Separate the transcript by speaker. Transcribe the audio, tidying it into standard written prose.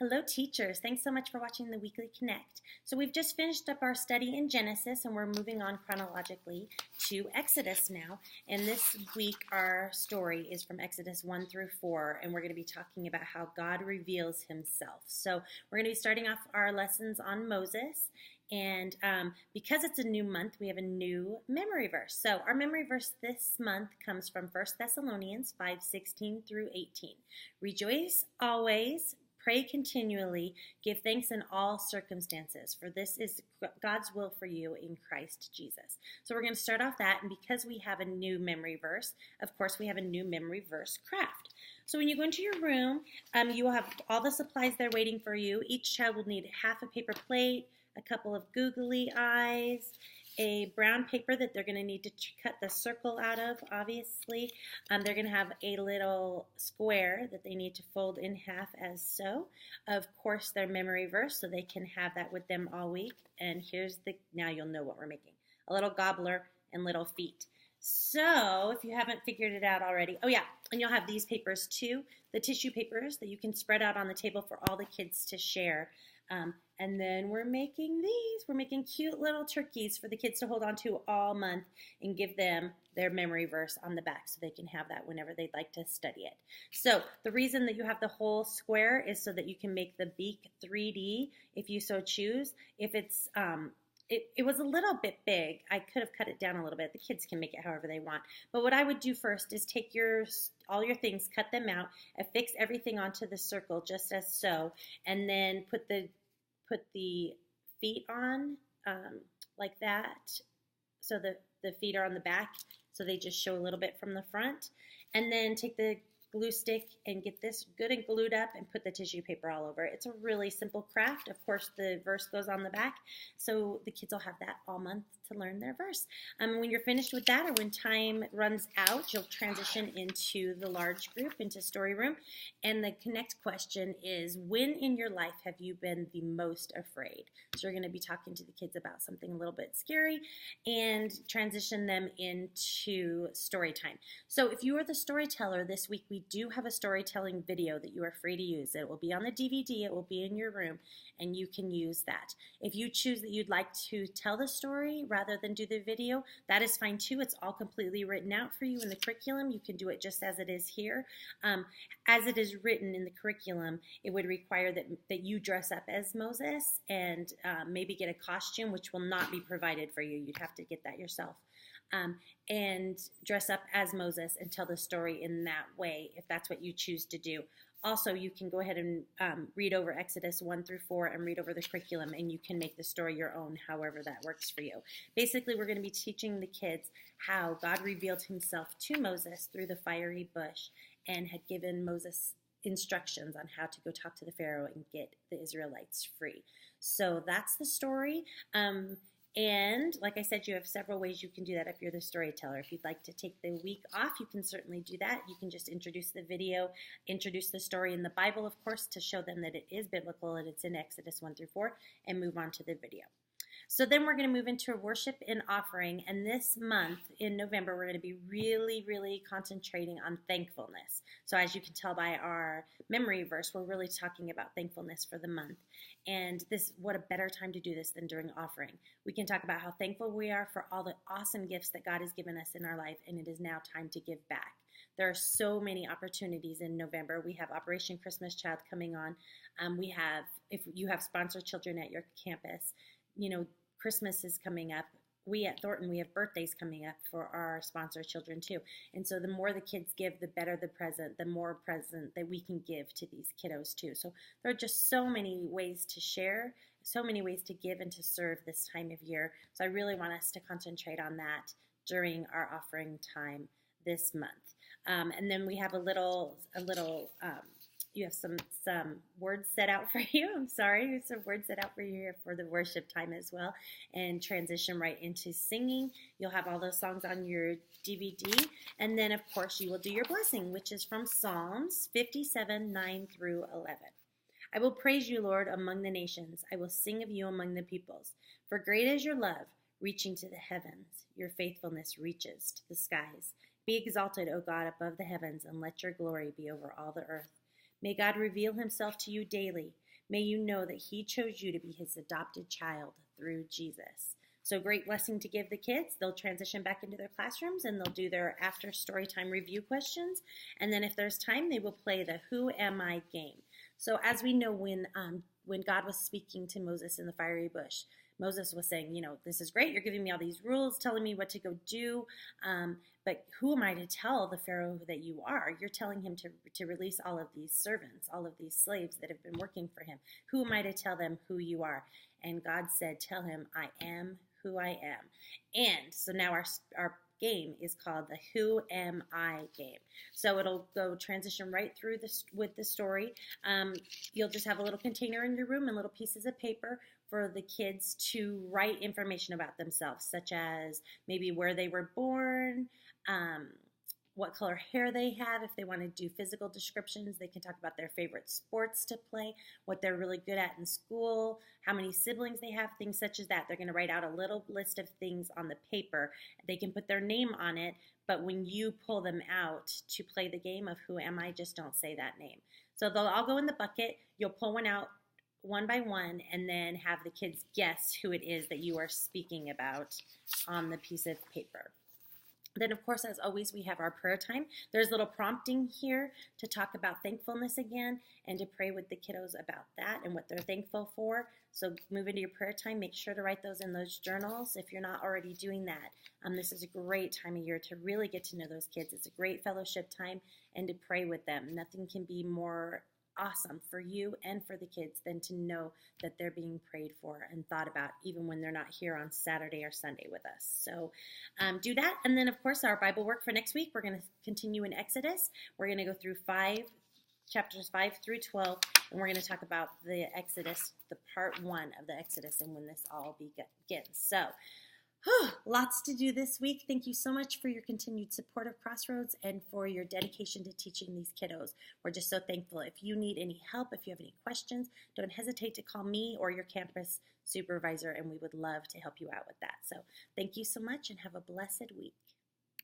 Speaker 1: Hello, teachers. Thanks so much for watching the Weekly Connect. So we've just finished up our study in Genesis, and we're moving on chronologically to Exodus now. And this week, our story is from Exodus 1 through 4, and we're going to be talking about how God reveals himself. So we're going to be starting off our lessons on Moses. And because it's a new month, we have a new memory verse. So our memory verse this month comes from 1 Thessalonians 5:16 through 18. Rejoice always, pray continually, give thanks in all circumstances, for this is God's will for you in Christ Jesus. So we're going to start off that, and because we have a new memory verse, of course we have a new memory verse craft. So when you go into your room, you will have all the supplies there waiting for you. Each child will need half a paper plate, a couple of googly eyes, a brown paper that they're going to need to cut the circle out of, obviously. They're going to have a little square that they need to fold in half as so. Of course, their memory verse, so they can have that with them all week. And now you'll know what we're making. A little gobbler and little feet. So if you haven't figured it out already, oh yeah, and you'll have these papers too, the tissue papers that you can spread out on the table for all the kids to share. And then we're making these. We're making cute little turkeys for the kids to hold on to all month and give them their memory verse on the back so they can have that whenever they'd like to study it. So the reason that you have the whole square is so that you can make the beak 3D if you so choose. If it's it was a little bit big, I could have cut it down a little bit. The kids can make it however they want. But what I would do first is take all your things, cut them out, affix everything onto the circle just as so, and then put the feet on like that, so the feet are on the back, so they just show a little bit from the front, and then take the glue stick and get this good and glued up and put the tissue paper all over. It's a really simple craft. Of course, the verse goes on the back, so the kids will have that all month to learn their verse. When you're finished with that, or when time runs out, you'll transition into the large group, into story room. And the connect question is, when in your life have you been the most afraid? So you're going to be talking to the kids about something a little bit scary and transition them into story time. So if you are the storyteller this week, we do have a storytelling video that you are free to use. It will be on the DVD, it will be in your room, and you can use that. If you choose that you'd like to tell the story rather than do the video, that is fine too. It's all completely written out for you in the curriculum. You can do it just as it is here. As it is written in the curriculum, it would require that you dress up as Moses and maybe get a costume, which will not be provided for you. You'd have to get that yourself. And dress up as Moses and tell the story in that way, if that's what you choose to do. Also, you can go ahead and read over Exodus 1 through 4 and read over the curriculum, and you can make the story your own, however that works for you. Basically, we're going to be teaching the kids how God revealed himself to Moses through the fiery bush and had given Moses instructions on how to go talk to the Pharaoh and get the Israelites free. So that's the story. And like I said, you have several ways you can do that if you're the storyteller. If you'd like to take the week off, you can certainly do that. You can just introduce the video, introduce the story in the Bible, of course, to show them that it is biblical and it's in Exodus 1 through 4, and move on to the video. So then we're going to move into worship and offering, and this month in November we're going to be really, really concentrating on thankfulness. So as you can tell by our memory verse, we're really talking about thankfulness for the month. And what a better time to do this than during offering. We can talk about how thankful we are for all the awesome gifts that God has given us in our life, and it is now time to give back. There are so many opportunities in November. We have Operation Christmas Child coming on. If you have sponsored children at your campus, Christmas is coming up. We at Thornton, we have birthdays coming up for our sponsored children too. And so the more the kids give, the better the present, the more present that we can give to these kiddos too. So there are just so many ways to share, so many ways to give and to serve this time of year. So I really want us to concentrate on that during our offering time this month. And then we have you have some words set out for you. I'm sorry, some words set out for you here for the worship time as well, and transition right into singing. You'll have all those songs on your DVD, and then of course you will do your blessing, which is from Psalms 57, 9 through 11. I will praise you, Lord, among the nations. I will sing of you among the peoples. For great is your love, reaching to the heavens. Your faithfulness reaches to the skies. Be exalted, O God, above the heavens, and let your glory be over all the earth. May God reveal himself to you daily. May you know that he chose you to be his adopted child through Jesus. So great blessing to give the kids. They'll transition back into their classrooms and they'll do their after story time review questions. And then if there's time, they will play the Who Am I game. So as we know, when God was speaking to Moses in the fiery bush, Moses was saying, this is great. You're giving me all these rules, telling me what to go do. But who am I to tell the Pharaoh that you are? You're telling him to release all of these servants, all of these slaves that have been working for him. Who am I to tell them who you are? And God said, tell him, I am who I am. And so now our game is called the Who Am I game. So it'll go transition right through this with the story. You'll just have a little container in your room and little pieces of paper for the kids to write information about themselves, such as maybe where they were born, what color hair they have. If they want to do physical descriptions, they can talk about their favorite sports to play, what they're really good at in school, how many siblings they have, things such as that. They're going to write out a little list of things on the paper. They can put their name on it, but when you pull them out to play the game of Who Am I, just don't say that name. So they'll all go in the bucket. You'll pull one out one by one and then have the kids guess who it is that you are speaking about on the piece of paper. Then, of course, as always, we have our prayer time. There's little prompting here to talk about thankfulness again and to pray with the kiddos about that and what they're thankful for. So move into your prayer time. Make sure to write those in those journals if you're not already doing that. This is a great time of year to really get to know those kids. It's a great fellowship time and to pray with them. Nothing can be more awesome for you and for the kids than to know that they're being prayed for and thought about even when they're not here on Saturday or Sunday with us. So do that. And then, of course, our Bible work for next week, we're going to continue in Exodus. We're going to go through chapters 5 through 12, and we're going to talk about the Exodus, the part 1 of the Exodus and when this all begins. So lots to do this week. Thank you so much for your continued support of Crossroads and for your dedication to teaching these kiddos. We're just so thankful. If you need any help, if you have any questions, don't hesitate to call me or your campus supervisor, and we would love to help you out with that. So thank you so much and have a blessed week.